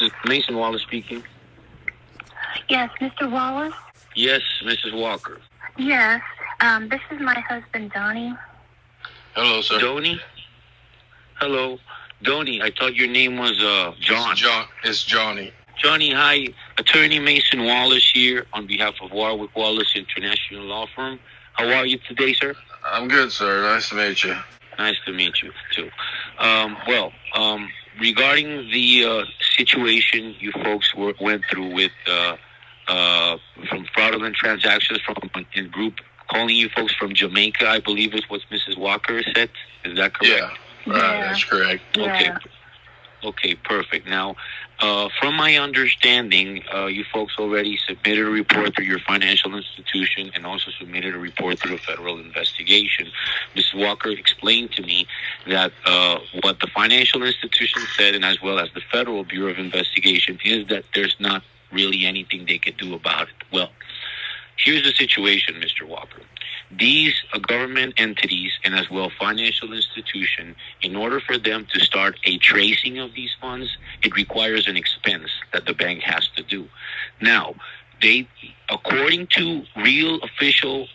is Mason Wallace speaking. Yes, Mr. Wallace? Yes, Mrs. Walker. Yes. This is my husband, Donnie. Hello, sir. Donnie? Hello. Donnie, I thought your name was John. It's Johnny. Johnny, hi. Attorney Mason Wallace here on behalf of Warwick Wallace International Law Firm. How are you today, sir? I'm good, sir. Nice to meet you. Nice to meet you, too. Regarding the situation you folks went through with from fraudulent transactions from a group calling you folks from Jamaica, I believe is what Mrs. Walker said. Is that correct? Yeah, right. That's correct. Yeah. Okay, perfect. Now, from my understanding, you folks already submitted a report through your financial institution and also submitted a report through a federal investigation. Ms. Walker explained to me that what the financial institution said, and as well as the Federal Bureau of Investigation, is that there's not really anything they could do about it. Well, here's the situation, Mr. Walker. These government entities and as well financial institution, in order for them to start a tracing of these funds, it requires an expense that the bank has to do. Now, according to real official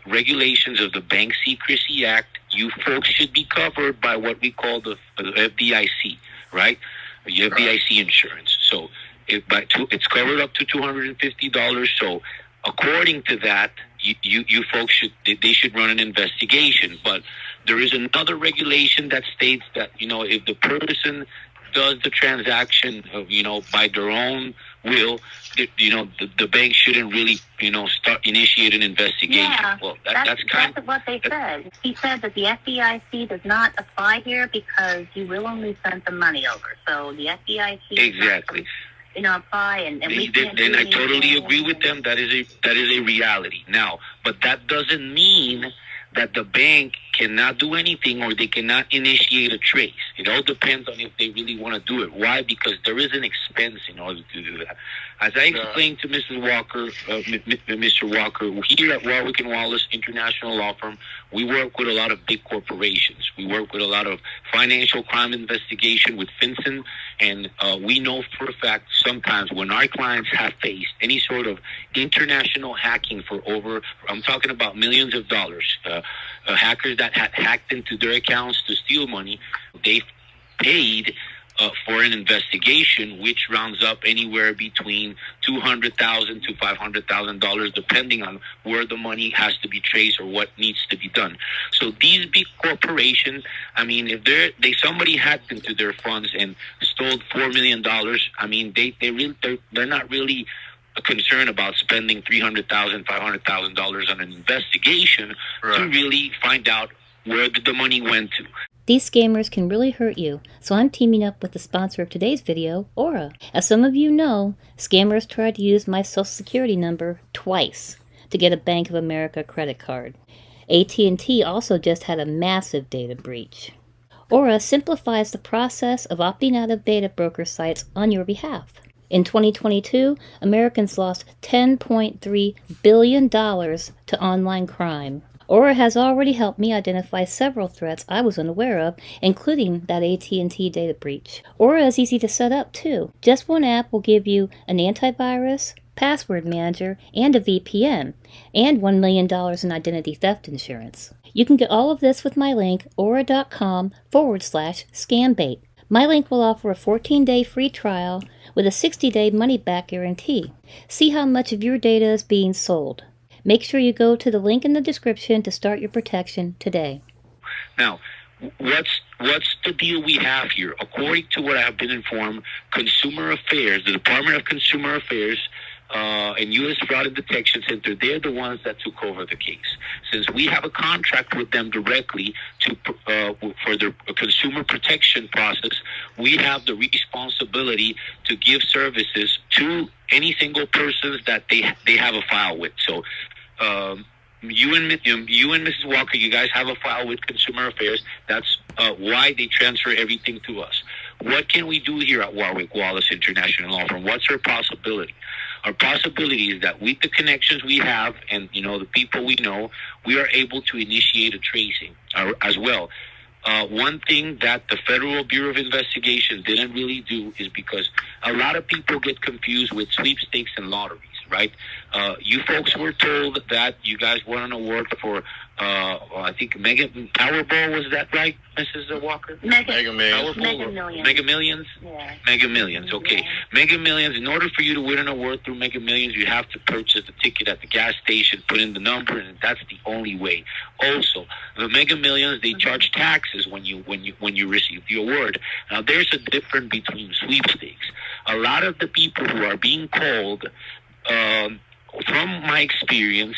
regulations of the Bank Secrecy Act, you folks should be covered by what we call the FDIC, right? The FDIC insurance. So it's covered up to $250. So according to that, you folks should run an investigation. But there is another regulation that states that, if the person does the transaction, by their own will, the bank shouldn't really, start initiate an investigation. Yeah, well, that's what they said. He said that the FDIC does not apply here because you will only send the money over. So the FDIC exactly. Apply and we can't do and I totally anything. agree with them. That is a reality. Now, but that doesn't mean that the bank cannot do anything or they cannot initiate a trace. It all depends on if they really want to do it. Why? Because there is an expense in order to do that. As I explained to Mrs. Walker, Mr. Walker, here at Warwick and Wallace International Law Firm, we work with a lot of big corporations. We work with a lot of financial crime investigation with FinCEN, and we know for a fact sometimes when our clients have faced any sort of international hacking for I'm talking about millions of dollars, hackers that had hacked into their accounts to steal money, they've paid for an investigation, which rounds up anywhere between $200,000 to $500,000, depending on where the money has to be traced or what needs to be done. So these big corporations, I mean, if somebody hacked into their funds and stole $4 million, I mean, they're not really concerned about spending $300,000, $500,000 on an investigation to really find out where the money went to. These scammers can really hurt you, so I'm teaming up with the sponsor of today's video, Aura. As some of you know, scammers tried to use my social security number twice to get a Bank of America credit card. AT&T also just had a massive data breach. Aura simplifies the process of opting out of data broker sites on your behalf. In 2022, Americans lost $10.3 billion to online crime. Aura has already helped me identify several threats I was unaware of, including that AT&T data breach. Aura is easy to set up, too. Just one app will give you an antivirus, password manager, and a VPN, and $1 million in identity theft insurance. You can get all of this with my link, aura.com/scambait. My link will offer a 14-day free trial with a 60-day money-back guarantee. See how much of your data is being sold. Make sure you go to the link in the description to start your protection today. Now, what's the deal we have here? According to what I have been informed, Consumer Affairs, the Department of Consumer Affairs, and U.S. Fraud and Detection Center, they're the ones that took over the case. Since we have a contract with them directly for their consumer protection process, we have the responsibility to give services to any single persons that they have a file with. So you and Mrs. Walker, you guys have a file with Consumer Affairs. That's why they transfer everything to us. What can we do here at Warwick Wallace International Law Firm? What's our possibility? Our possibility is that with the connections we have and, the people we know, we are able to initiate a tracing as well. one thing that the Federal Bureau of Investigation didn't really do is because a lot of people get confused with sweepstakes and lotteries, right? You folks were told that you guys won an award for, I think, Mega Powerball, was that right, Mrs. Walker? Mega Millions. Mega Millions. Mega Millions? Yeah. Mega Millions, okay. Yeah. Mega Millions, in order for you to win an award through Mega Millions, you have to purchase the ticket at the gas station, put in the number, and that's the only way. Also, the Mega Millions, they charge taxes when you receive the award. Now, there's a difference between sweepstakes. A lot of the people who are being called, from my experience,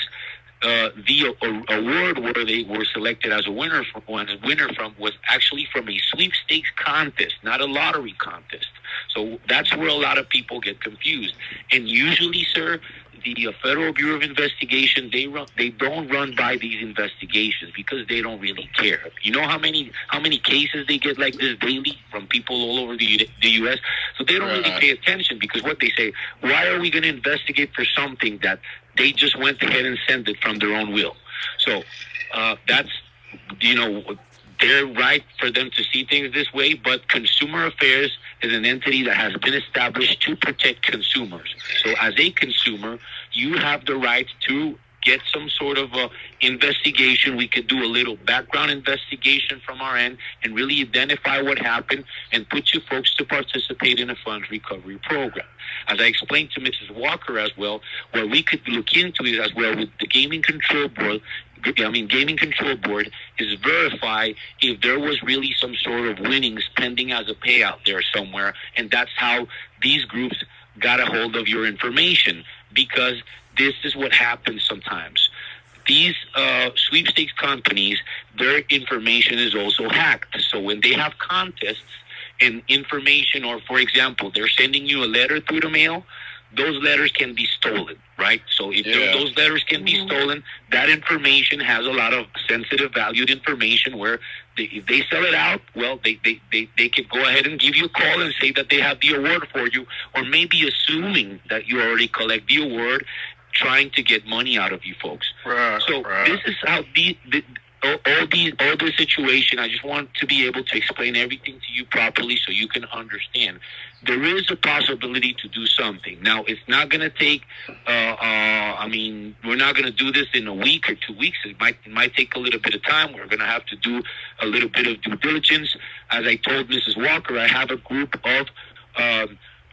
the award where they were selected as a winner from was actually from a sweepstakes contest, not a lottery contest. So that's where a lot of people get confused. And usually, sir, the Federal Bureau of Investigation, they don't run by these investigations because they don't really care. You know how many cases they get like this daily from people all over the U.S.? So they don't really pay attention because what they say, why are we going to investigate for something that they just went ahead and sent it from their own will? So that's, they're right for them to see things this way, but Consumer Affairs is an entity that has been established to protect consumers. So as a consumer, you have the right to get some sort of investigation. We could do a little background investigation from our end and really identify what happened and put you folks to participate in a funds recovery program. As I explained to Mrs. Walker as well, what we could look into is as well with the Gaming Control Board. Gaming Control Board is verify if there was really some sort of winnings pending as a payout there somewhere, and that's how these groups got a hold of your information, because this is what happens sometimes. These sweepstakes companies, their information is also hacked. So when they have contests and information, or for example, they're sending you a letter through the mail, those letters can be stolen, right? So if those letters can be stolen, that information has a lot of sensitive, valued information where if they sell it out, well, they can go ahead and give you a call and say that they have the award for you, or maybe assuming that you already collect the award, trying to get money out of you folks. Right, so this is how all this situation, I just want to be able to explain everything to you properly so you can understand. There is a possibility to do something. Now, it's not going to take, we're not going to do this in a week or 2 weeks. It might take a little bit of time. We're going to have to do a little bit of due diligence. As I told Mrs. Walker, I have a group of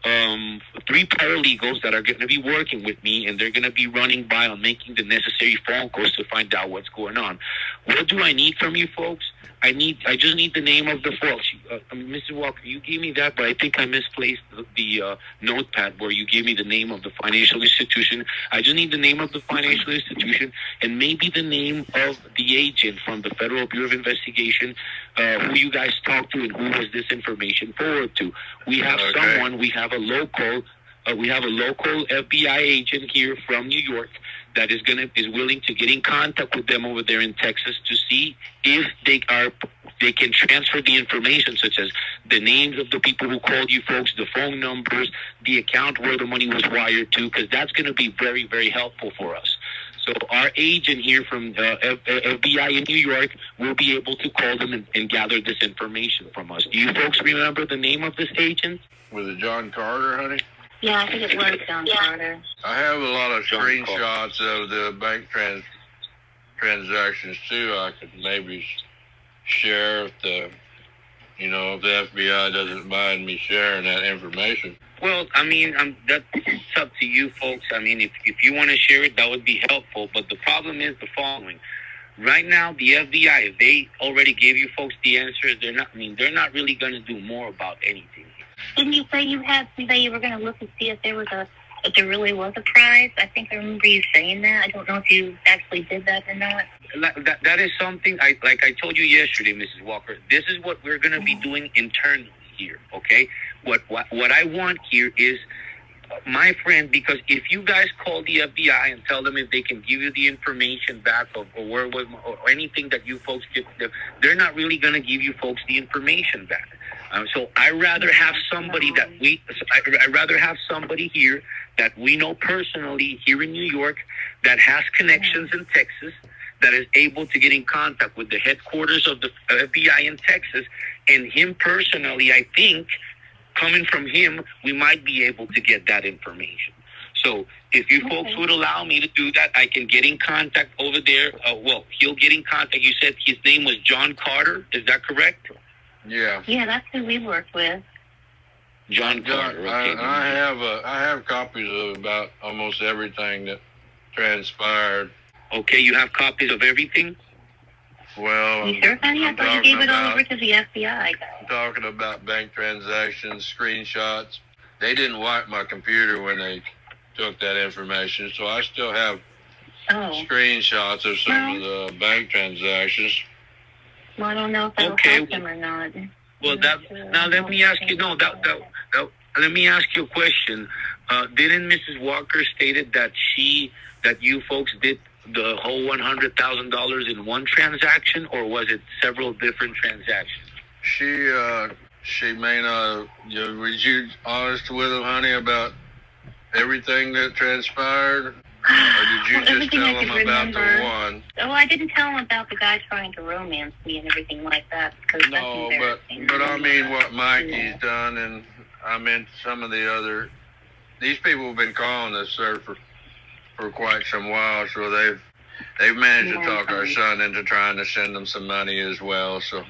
3 paralegals that are going to be working with me, and they're going to be running by on making the necessary phone calls to find out what's going on. What do I need from you folks? I just need the name of the folks. Mr. Walker, you gave me that, but I think I misplaced the notepad where you gave me the name of the financial institution. I just need the name of the financial institution and maybe the name of the agent from the Federal Bureau of Investigation who you guys talked to and who was this information forwarded to. We have someone. We have a local FBI agent here from New York that is willing to get in contact with them over there in Texas to see if they can transfer the information, such as the names of the people who called you folks, the phone numbers, the account where the money was wired to, because that's going to be very, very helpful for us. So our agent here from FBI in New York will be able to call them and gather this information from us. Do you folks remember the name of this agent? Was it John Carter, honey? Yeah, I think it was John Carter. I have a lot of screenshots of the bank transactions too. I could maybe share if the FBI doesn't mind me sharing that information. Well, that's up to you folks. If you want to share it, that would be helpful. But the problem is the following. Right now, the FBI, if they already gave you folks the answers, they're not really going to do more about anything. Didn't you say you were going to look and see if there really was a prize? I think I remember you saying that. I don't know if you actually did that or not. That is something, I told you yesterday, Mrs. Walker, this is what we're going to be doing internally here, okay? What I want here is, my friend, because if you guys call the FBI and tell them if they can give you the information back or where was or anything that you folks get, they're not really going to give you folks the information back. So I'd rather have somebody here that we know personally here in New York that has connections in Texas, that is able to get in contact with the headquarters of the FBI in Texas, and him personally, I think, coming from him, we might be able to get that information. So if you folks would allow me to do that, I can get in contact over there. He'll get in contact. You said his name was John Carter. Is that correct? Yeah. Yeah, that's who we worked with. John Carter. Okay. I have copies of about almost everything that transpired. Okay, you have copies of everything? Well, You sure, honey? I thought you gave it all over to the FBI guy. I'm talking about bank transactions, screenshots. They didn't wipe my computer when they took that information, so I still have screenshots of some of the bank transactions. Well, I don't know if that'll help them or not. Well, now let me ask you. Let me ask you a question. Didn't Mrs. Walker stated that you folks did the whole $100,000 in one transaction, or was it several different transactions? She may not. Was you honest with them, honey, about everything that transpired? Or did you just tell them about the one? Oh, I didn't tell them about the guy trying to romance me and everything like that. Because that's embarrassing. but I mean what Mikey's done, and I meant some of the other. These people have been calling us, sir, for quite some while, so they've managed to talk our son into trying to send them some money as well. So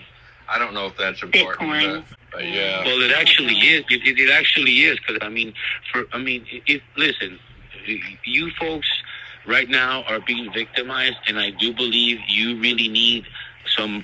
I don't know if that's important. Bitcoin. But yeah. Well, it actually is. It actually is, because listen, you folks right now are being victimized, and I do believe you really need some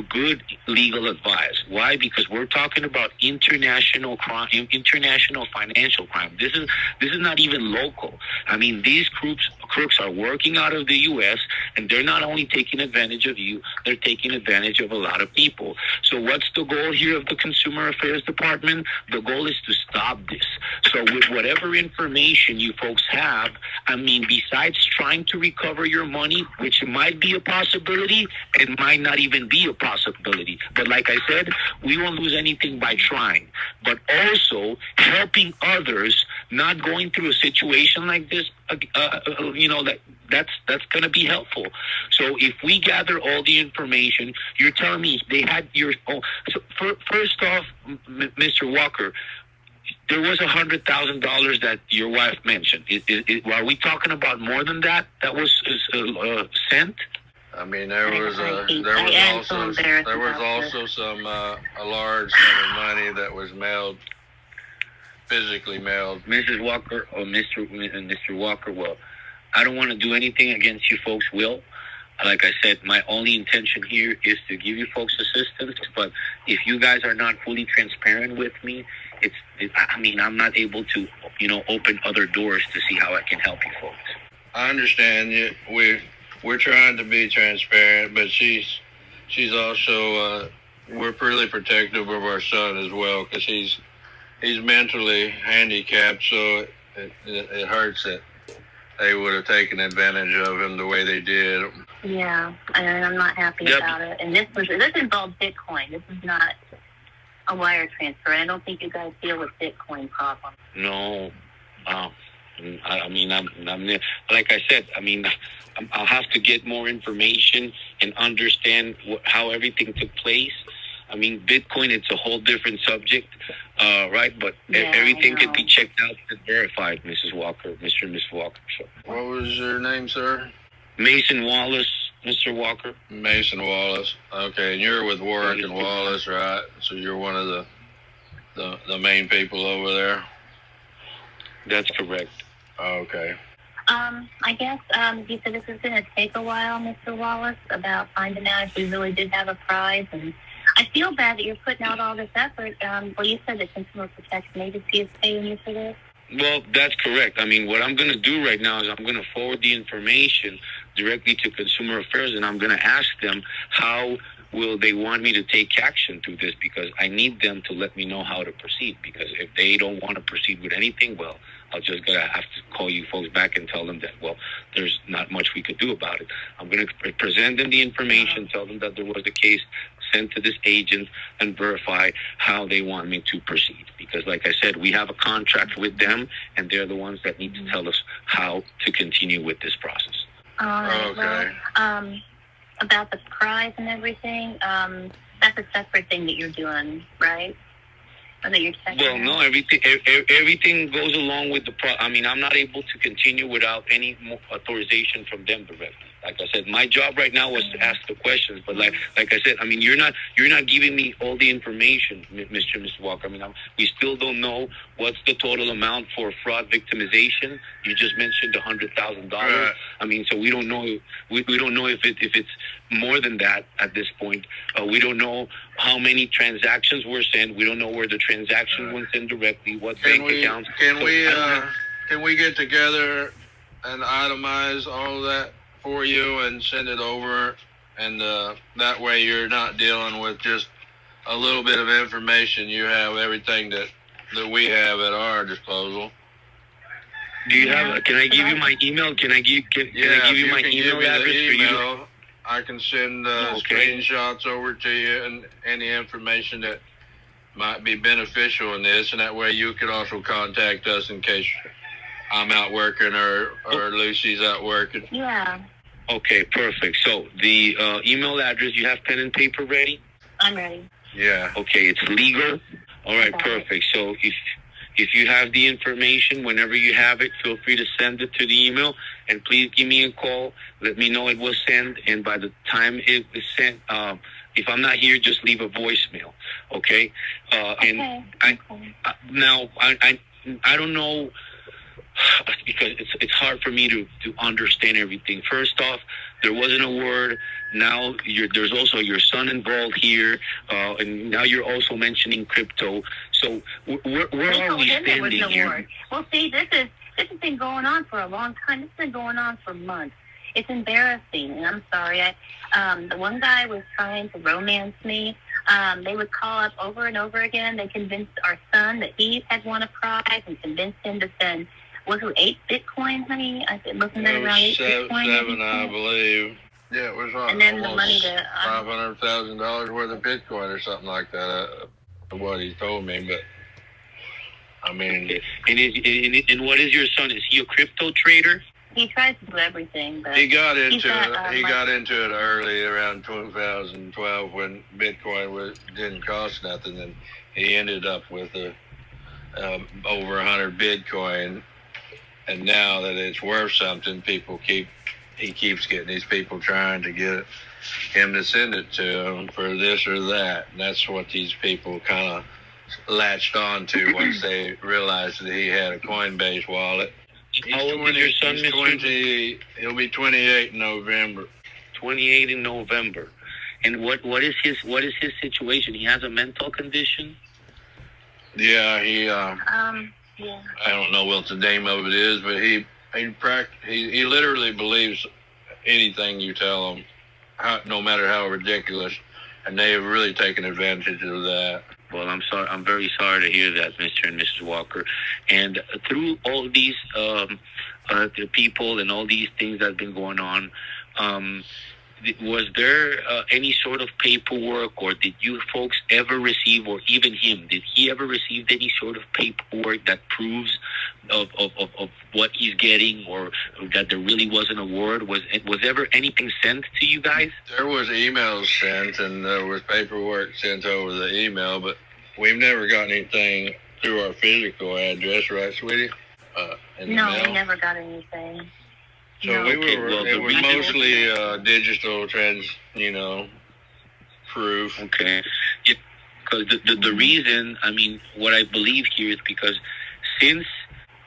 good legal advice. Why? Because we're talking about international crime, international financial crime. This is not even local. I mean, these crooks are working out of the U.S., and they're not only taking advantage of you, they're taking advantage of a lot of people. So what's the goal here of the Consumer Affairs Department? The goal is to stop this. So with whatever information you folks have, I mean, besides trying to recover your money, which might be a possibility, it might not even be a possibility. But like I said, we won't lose anything by trying. But also helping others not going through a situation like this, that's going to be helpful. So if we gather all the information, you're telling me they had your. So first off, Mr. Walker, there was $100,000 that your wife mentioned. Are we talking about more than that? That was sent. I mean, there was also some a large sum of money that was physically mailed. Mrs. Walker or Mr. Walker, well, I don't want to do anything against you folks' will. Like I said, my only intention here is to give you folks assistance. But if you guys are not fully transparent with me, I'm not able to, open other doors to see how I can help you folks. I understand you. We're trying to be transparent, but she's also we're really protective of our son as well, because he's mentally handicapped, so it hurts that they would have taken advantage of him the way they did. Yeah, and I'm not happy about it. And this involves Bitcoin. This is not a wire transfer. I don't think you guys deal with Bitcoin problems. No. I'm like I said, I'll have to get more information and understand how everything took place. Bitcoin, it's a whole different subject, right? But everything can be checked out and verified, Mrs. Walker, Mr. and Mrs. Walker. So. What was your name, sir? Mason Wallace, Mr. Walker. Mason Wallace. Okay, and you're with Warwick and Wallace, right? So you're one of the main people over there? That's correct. Okay. I guess you said this is going to take a while, Mr. Wallace, about finding out if we really did have a prize. And I feel bad that you're putting out all this effort. You said that Consumer Protection Agency is paying you for this. Well, that's correct. What I'm going to do right now is I'm going to forward the information directly to Consumer Affairs, and I'm going to ask them how will they want me to take action through this, because I need them to let me know how to proceed. Because if they don't want to proceed with anything, well, I'll just gonna have to call you folks back and tell them that, well, there's not much we could do about it. I'm going to present them the information, tell them that there was a case sent to this agent, and verify how they want me to proceed. Because like I said, we have a contract with them, and they're the ones that need to tell us how to continue with this process. All right. Okay. Well, about the prize and everything, that's a separate thing that you're doing, right? Or that you're checking Well, out? no, everything goes along with the I mean, I'm not able to continue without any more authorization from them directly. Like I said, my job right now was to ask the questions, but like I said, I mean, you're not giving me all the information, Mr. Walker. I mean, we still don't know what's the total amount for fraud victimization. You just mentioned $100,000. Right. I mean, so we don't know. We don't know if it's more than that at this point. We don't know how many transactions were sent. We don't know where the transaction went sent directly. What bank accounts? Can we get together and itemize all of that for you and send it over? And that way you're not dealing with just a little bit of information. You have everything that we have at our disposal. Do you have? Can I give you my email? Can I give you my email address for you? I can send Okay. screenshots over to you and any information that might be beneficial in this, and that way you could also contact us in case I'm out working or Lucy's out working. Yeah, Okay, perfect. So the email address, you have pen and paper ready? I'm ready. Yeah. Okay, it's legal. All right, Got it. perfect. So if you have the information, whenever you have it, feel free to send it to the email, and please give me a call. Let me know it was sent, and by the time it is sent, if I'm not here, just leave a voicemail. Okay. And Okay. now I don't know, because it's hard for me to understand everything. First off, there wasn't a word. Now there's also your son involved here, and now you're also mentioning crypto. So where They are told we him there was standing no here? word. Well, see, this has been going on for a long time. This has been going on for months. It's embarrassing, and I'm sorry. The one guy was trying to romance me. They would call up over and over again. They convinced our son that he had won a prize and convinced him to send, was it 8 Bitcoin, honey? I said, wasn't that It around 8 was Bitcoin? seven, I believe. Yeah, it was And then the money almost to $500,000 worth of Bitcoin or something like that. What he told me, but I mean, And what is your son? Is he a crypto trader? he tries to do everything, but he got into he's got, it. He got into it early, around 2012, when Bitcoin didn't cost nothing, and he ended up with over 100 Bitcoin. And now that it's worth something, he keeps getting these people trying to get him to send it to him for this or that. And that's what these people kind of latched on to once they realized that he had a Coinbase wallet. How old is your son, he's Mr. 20, he'll be 28 in November. 28 in November. And what is his situation? He has a mental condition? Yeah, yeah. I don't know what the name of it is, but he literally believes anything you tell him, no matter how ridiculous, and they have really taken advantage of that. Well, I'm sorry. I'm very sorry to hear that, Mr. and Mrs. Walker. And through all these the people and all these things that have been going on, was there any sort of paperwork, or did you folks ever receive, or even him, did he ever receive any sort of paperwork that proves of what he's getting, or that there really was an award? Was ever anything sent to you guys? There was emails sent, and there was paperwork sent over the email, but we've never gotten anything through our physical address, right, sweetie? In the No, mail. we never got anything. So No. it was mostly digital proof. Okay. Because the reason, I mean, what I believe here is because since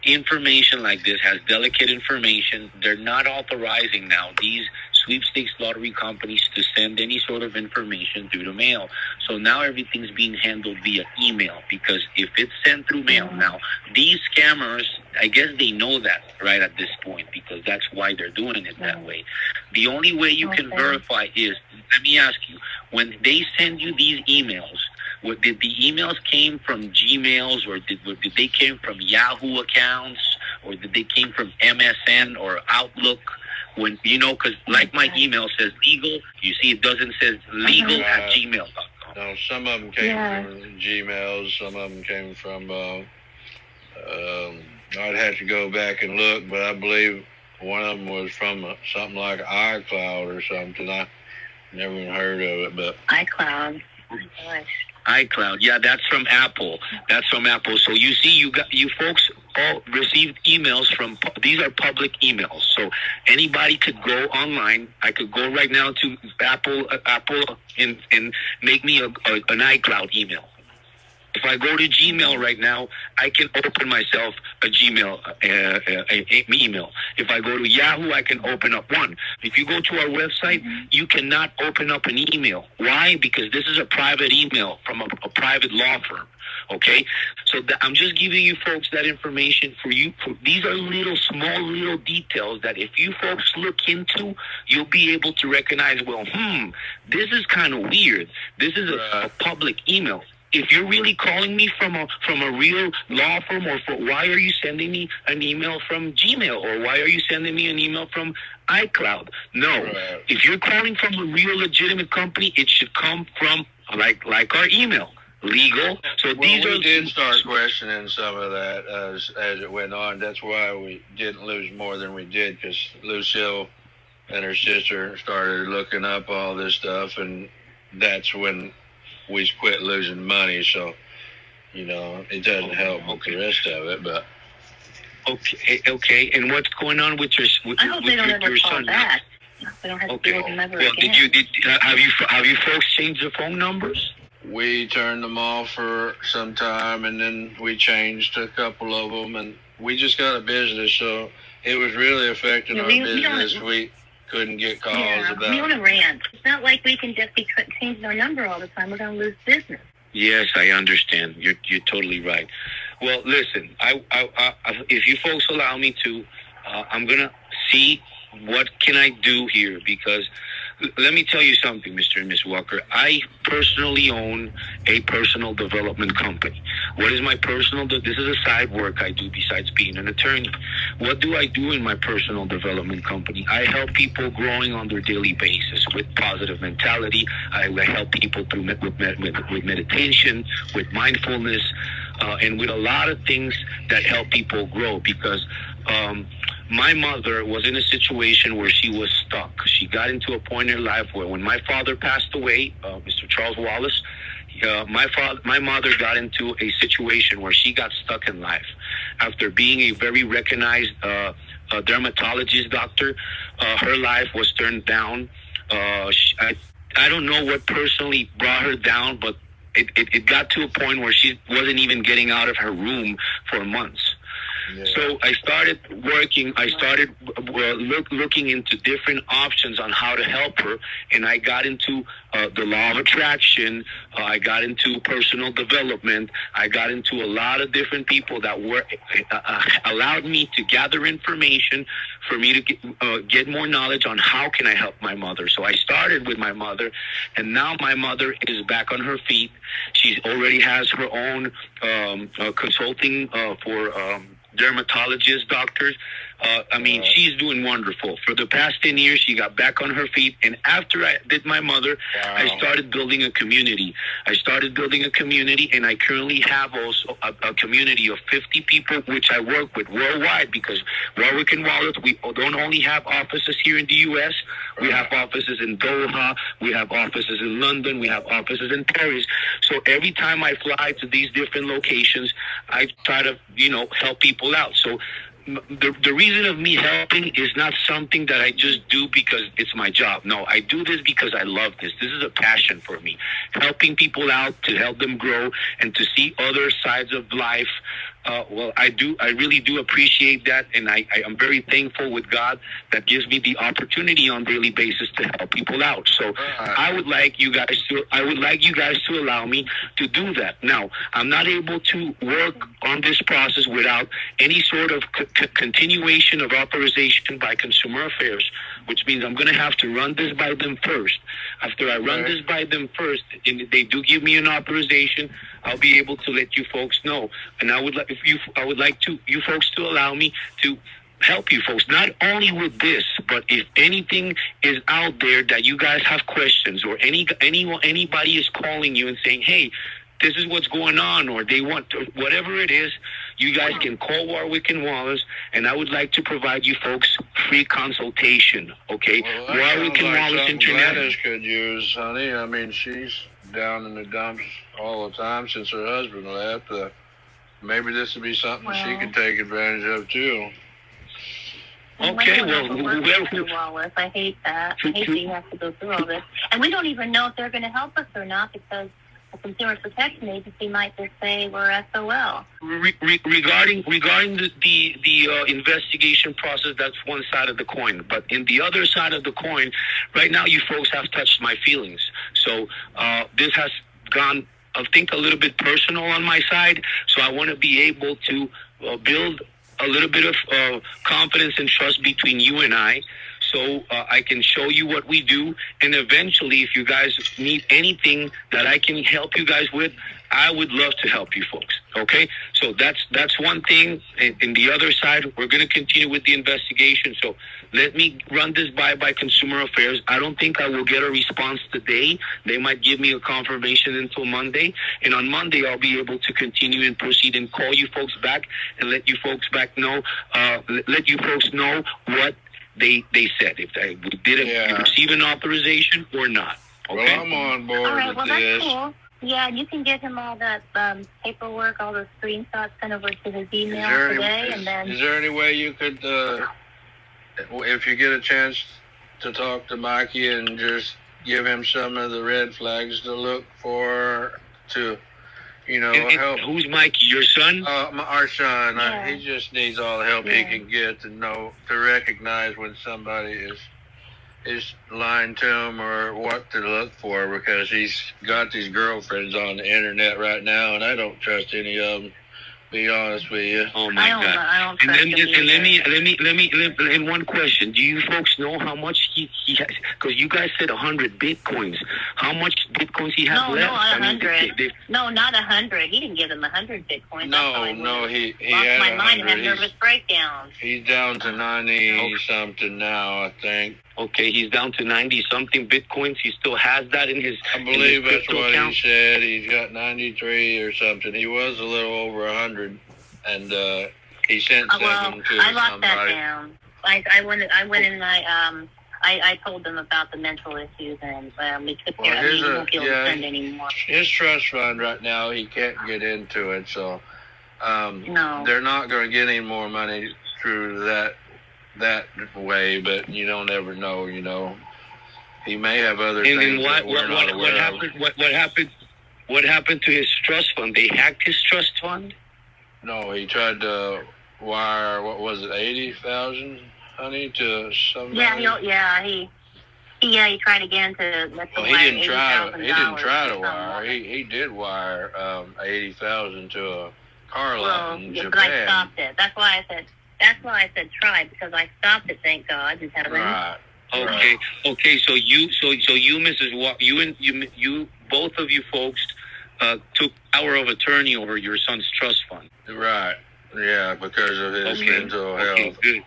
information like this has delicate information, they're not authorizing now these sweepstakes lottery companies to send any sort of information through the mail. So now everything's being handled via email, because if it's sent through mail, now these scammers, I guess they know that right at this point, because that's why they're doing it that way. The only way you can verify is, let me ask you, when they send you these emails, did the emails came from Gmails, or did they came from Yahoo accounts, or did they came from MSN or Outlook? When because like my email says legal, you see it doesn't say legal at gmail.com. No, some of them came from Gmails, some of them came from. I'd have to go back and look, but I believe one of them was from something like iCloud or something. Never even heard of it, but iCloud. Oh my gosh. iCloud. Yeah, that's from Apple. That's from Apple. So you see, you folks all received emails from, these are public emails. So anybody could go online. I could go right now to Apple and make me an iCloud email. If I go to Gmail right now, I can open myself a Gmail email. If I go to Yahoo, I can open up one. If you go to our website, you cannot open up an email. Why? Because this is a private email from a private law firm. Okay, so I'm just giving you folks that information for you. These are small details that if you folks look into, you'll be able to recognize. Well, this is kind of weird. This is a public email. If you're really calling me from a real law firm, or why are you sending me an email from Gmail, or why are you sending me an email from iCloud? No, if you're calling from a real legitimate company, it should come from like our email, legal. So we did start questioning some of that as it went on. That's why we didn't lose more than we did, because Lucille and her sister started looking up all this stuff, and that's when we quit losing money. So, it doesn't help with the rest of it, but. Okay. And what's going on with your I hope they don't ever call son? back. We don't have to deal with them ever again. Have you folks changed the phone numbers? We turned them off for some time, and then we changed a couple of them, and we just got a business, so it was really affecting our business. We couldn't get calls about. We want to rant. It's not like we can just be changing our number all the time. We're going to lose business. Yes, I understand. You're totally right. Well, listen, I if you folks allow me to, I'm gonna see what can I do here, because let me tell you something, Mr. and Ms. Walker. I personally own a personal development company. What is my this is a side work I do besides being an attorney. What do I do in my personal development company? I help people growing on their daily basis with positive mentality. I help people through with meditation, with mindfulness, and with a lot of things that help people grow, because my mother was in a situation where she was stuck. She got into a point in her life where, when my father passed away, Mr. Charles Wallace, my mother got into a situation where she got stuck in life. After being a very recognized dermatologist doctor, her life was turned down. I don't know what personally brought her down, but it got to a point where she wasn't even getting out of her room for months. Yeah. So I started working. I started looking into different options on how to help her, and I got into the law of attraction. I got into personal development. I got into a lot of different people that were allowed me to gather information for me to get more knowledge on how can I help my mother. So I started with my mother, and now my mother is back on her feet. She already has her own consulting for dermatologist doctors. She's doing wonderful. For the past 10 years, she got back on her feet. And after I did my mother, I started building a community. And I currently have also a community of 50 people, which I work with worldwide, because Warwick and Wallace, we don't only have offices here in the U.S., we have offices in Doha, we have offices in London, we have offices in Paris. So every time I fly to these different locations, I try to, help people out. So the reason of me helping is not something that I just do because it's my job. No, I do this because I love this. This is a passion for me. Helping people out to help them grow and to see other sides of life. I really do appreciate that, and I'm very thankful with God that gives me the opportunity on a daily basis to help people out. So I would like you guys to allow me to do that. Now, I'm not able to work on this process without any sort of continuation of authorization by Consumer Affairs, which means I'm going to have to run this by them first. After I run this by them first, and they do give me an authorization, I'll be able to let you folks know. And I would like you folks to allow me to help you folks, not only with this, but if anything is out there that you guys have questions, or anybody is calling you and saying, hey, this is what's going on, or they want to, whatever it is, you guys can call Warwick and Wallace, and I would like to provide you folks free consultation. Okay, Well, Warwick and Wallace something Internet. Gladys could use, honey. I mean, she's down in the dumps all the time since her husband left. Maybe this would be something she could take advantage of too. Okay, well, Mr. Wallace, I hate that. I hate that you have to go through all this, and we don't even know if they're going to help us or not because the Consumer Protection Agency might just say we're SOL. Regarding the investigation process, that's one side of the coin. But in the other side of the coin, right now you folks have touched my feelings. So this has gone, I think, a little bit personal on my side. So I want to be able to build a little bit of confidence and trust between you and I, so I can show you what we do, and eventually if you guys need anything that I can help you guys with, I would love to help you folks. Okay, so that's one thing. In the other side, we're going to continue with the investigation, so let me run this by Consumer Affairs. I don't think I will get a response today. They might give me a confirmation until Monday, and on Monday I'll be able to continue and proceed and call you folks back and let you folks know what they said, if they did receive an authorization or not. Okay? Well, I'm on board All right, with well, this. that's cool. Yeah, you can get him all that paperwork, all the screenshots sent over to his email today, and then... Is there any way you could, if you get a chance to talk to Mikey and just give him some of the red flags to look for to, help? Who's Mikey, your son? Our son. Yeah. He just needs all the help he can get to recognize when somebody is lying to him or what to look for, because he's got these girlfriends on the internet right now, and I don't trust any of them. Be honest with you. Oh my God! I don't trust him Let me. And one question: do you folks know how much he has? Because you guys said 100 bitcoins. How much bitcoins he has left? No, not 100. No, not 100. He didn't give them 100 bitcoins. No, he lost had my mind and 100. had nervous breakdowns. He's down to 90 something now, I think. Okay, he's down to 90 something bitcoins. He still has that in his. I believe in his that's what account? he said. He's got 93 or something. He was a little over 100, and he sent something to I locked that somebody. down. I went and I told them about the mental issues, and we took care of it. He won't be able to spend anymore. His trust fund right now, he can't get into it, so No. they're not going to get any more money through that way, but you don't ever know, He may have other And things then that we're not aware of. What happened to his trust fund? They hacked his trust fund? No, he tried to wire, what was it, 80,000, honey, to somebody? He tried again to let Well, them he wire didn't try to $80,000 wire. He did wire 80,000 to a car lot in but Japan. I stopped it. That's why I said try, because I stopped it. Thank God. Just had a Right. Okay. So you, Mrs. you, both of you folks, took power of attorney over your son's trust fund. Right. Yeah, because of his mental health. Okay,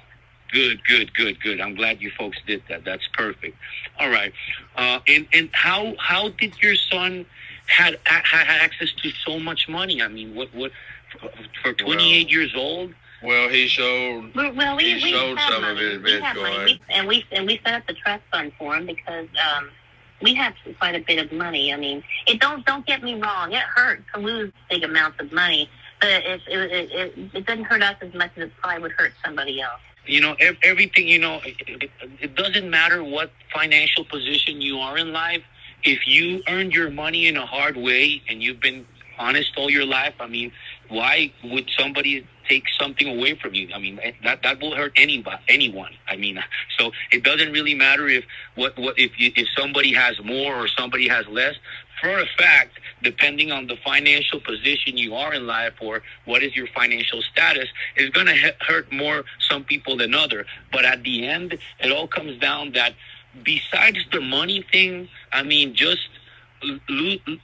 good. I'm glad you folks did that. That's perfect. All right. And how did your son had access to so much money? I mean, what for 28 years old? Well, he sold. We sold have some of money. his We have money. Bitcoin. And we set up the trust fund for him because we have quite a bit of money. I mean, don't get me wrong. It hurts to lose big amounts of money, but it doesn't hurt us as much as it probably would hurt somebody else. Everything. It doesn't matter what financial position you are in life. If you earned your money in a hard way and you've been honest all your life, I mean, why would somebody take something away from you? I mean, that will hurt anyone. I mean, so it doesn't really matter if somebody has more or somebody has less. For a fact, depending on the financial position you are in life or what is your financial status, is going to hurt more some people than other. But at the end, it all comes down that besides the money thing, I mean, just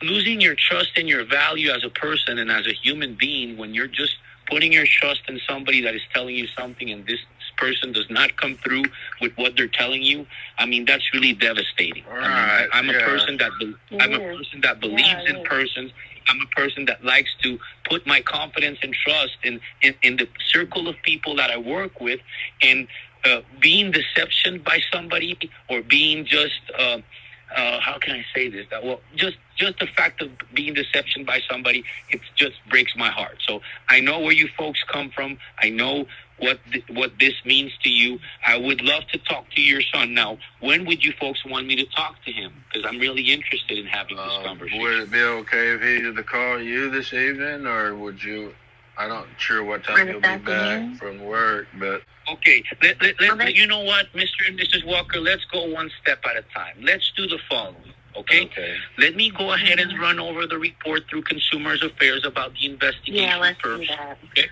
losing your trust and your value as a person and as a human being when you're just putting your trust in somebody that is telling you something and this person does not come through with what they're telling you, I mean, that's really devastating. Right, I'm a yeah. person that believes in persons. I'm a person that likes to put my confidence and trust in the circle of people that I work with, and being deception by somebody, or being just how can I say this? Well, just the fact of being deception by somebody, it just breaks my heart. So I know where you folks come from. I know what this means to you. I would love to talk to your son. Now, when would you folks want me to talk to him? Because I'm really interested in having this conversation. Would it be okay if he were to call you this evening, or would you? I'm not sure what time you'll be back from work, but okay. You know what, Mr. and Mrs. Walker, let's go one step at a time. Let's do the following. Okay? Let me go ahead and run over the report through Consumers Affairs about the investigation first. Do that. Okay?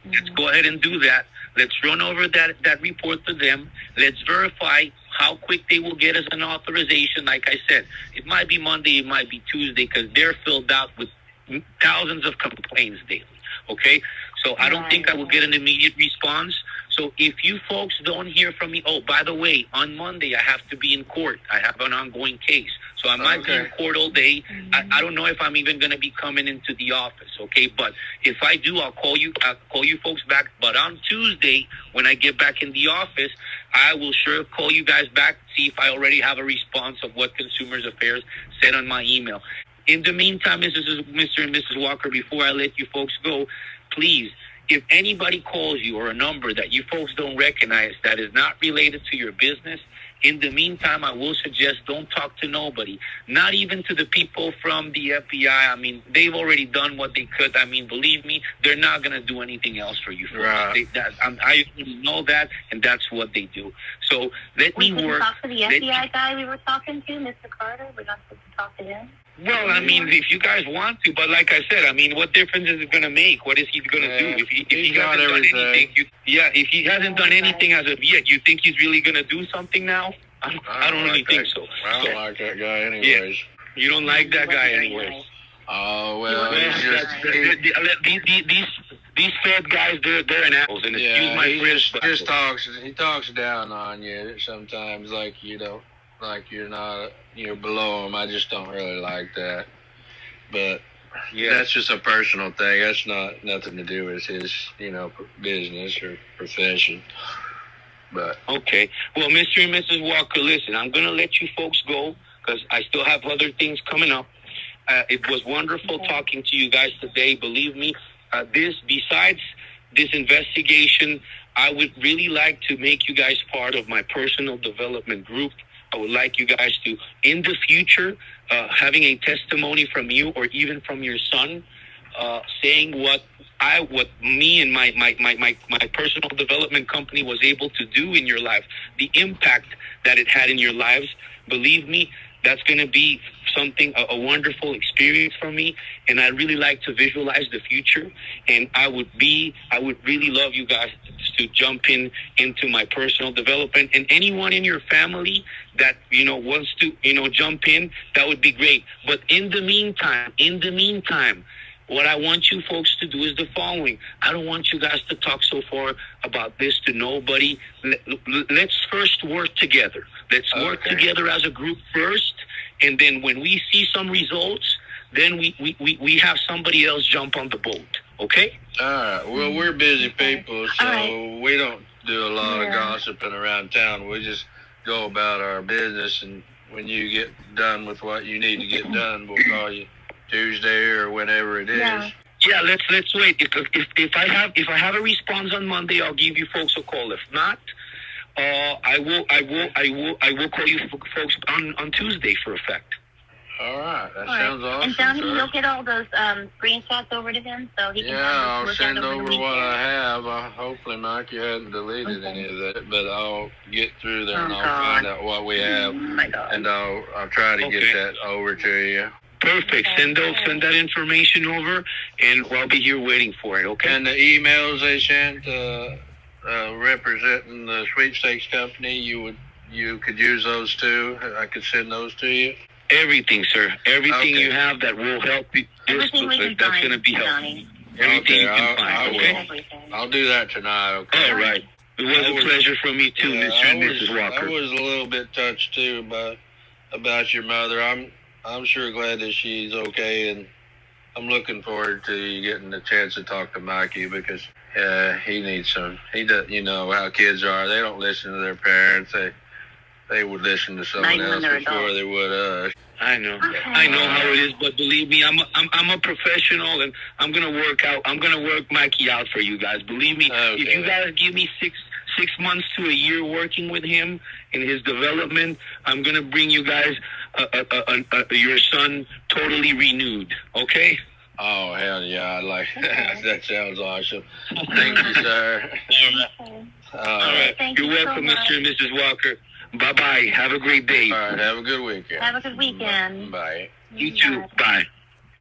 Let's go ahead and do that. Let's run over that report to them. Let's verify how quick they will get us an authorization. Like I said, it might be Monday, it might be Tuesday, because they're filled out with thousands of complaints daily. Okay? So I don't think I will get an immediate response. So if you folks don't hear from me, oh, by the way, on Monday I have to be in court. I have an ongoing case. So I might be in court all day. I don't know if I'm even going to be coming into the office, okay? But if I do, I'll call you folks back. But on Tuesday, when I get back in the office, I will sure call you guys back, see if I already have a response of what Consumers Affairs said on my email. In the meantime, Mr. and Mrs. Walker, before I let you folks go, please, if anybody calls you or a number that you folks don't recognize that is not related to your business, in the meantime, I will suggest don't talk to nobody, not even to the people from the FBI. I mean, they've already done what they could. I mean, believe me, they're not going to do anything else for you folks. Right. I know that, and that's what they do. So let me work. Talk to the FBI guy we were talking to, Mr. Carter. We're not supposed to talk to him. Well, I mean, if you guys want to, but like I said, I mean, what difference is it going to make? What is he going to do? If he hasn't done anything, if he hasn't done anything as of yet, you think he's really going to do something now? I don't really think so. I don't like that guy anyways. Yeah. You don't like that guy anyways. Oh, well, these Fed guys, they're an assholes, and excuse my French. He talks down on you sometimes, like you're below him. I just don't really like that. But that's just a personal thing. That's nothing to do with his, business or profession. But okay. Well, Mr. and Mrs. Walker, listen, I'm going to let you folks go because I still have other things coming up. It was wonderful talking to you guys today. Believe me, besides this investigation, I would really like to make you guys part of my personal development group. I would like you guys to, in the future, having a testimony from you or even from your son, saying what me and my personal development company was able to do in your life, the impact that it had in your lives. Believe me, that's going to be something, a wonderful experience for me, and I really like to visualize the future. And I would really love you guys to jump into my personal development, and anyone in your family that wants to jump in, that would be great. But in the meantime, what I want you folks to do is the following. I don't want you guys to talk so far about this to nobody. Let's first work together. Let's work together as a group first, and then when we see some results, then we have somebody else jump on the boat. Okay? All right. Well, we're busy people, so we don't do a lot of gossiping around town. We just go about our business, and when you get done with what you need to get done, we'll call you Tuesday or whenever it is. Yeah, let's wait. If I have a response on Monday, I'll give you folks a call. If not, I will call you folks on Tuesday for effect. All right, that sounds awesome. And Johnny, you'll get all those screenshots over to him so he can I'll send over what I have. Hopefully Mikey hadn't deleted any of that, but I'll get through there and I'll find out what we have, and I'll try to get that over to you. Perfect. Send that information over, and I'll be here waiting for it. Okay. And the emails they sent representing the sweepstakes company, you could use those too. I could send those to you. Everything, sir. Everything you have that will help you. Everything we can that's going to be helpful. Johnny. Everything you Okay, can find. I will. Okay. Everything. I'll do that tonight. Okay. All right. It was I a was- pleasure for me too, Yeah, Mr. and Mrs. I Walker. was a little bit touched too about your mother. I'm sure glad that she's okay, and I'm looking forward to you getting the chance to talk to Mikey because he needs some. He does. You know how kids are. They don't listen to their parents. They would listen to someone Not even else their before adults. they would us. I know. Okay. I know how it is, but believe me, I'm a professional, and I'm gonna work Mikey out for you guys. Believe me, Okay. if you guys give me six months to a year working with him in his development, I'm gonna bring you guys your son totally renewed. Okay? Oh hell yeah! I like Okay. that. Sounds awesome. Thank you, sir. Okay. All All right. right. Thank You're you so welcome, much. Mr. and Mrs. Walker. Bye bye. Have a great day. All right. Have a good weekend. Have a good weekend. Bye. You too. Bye.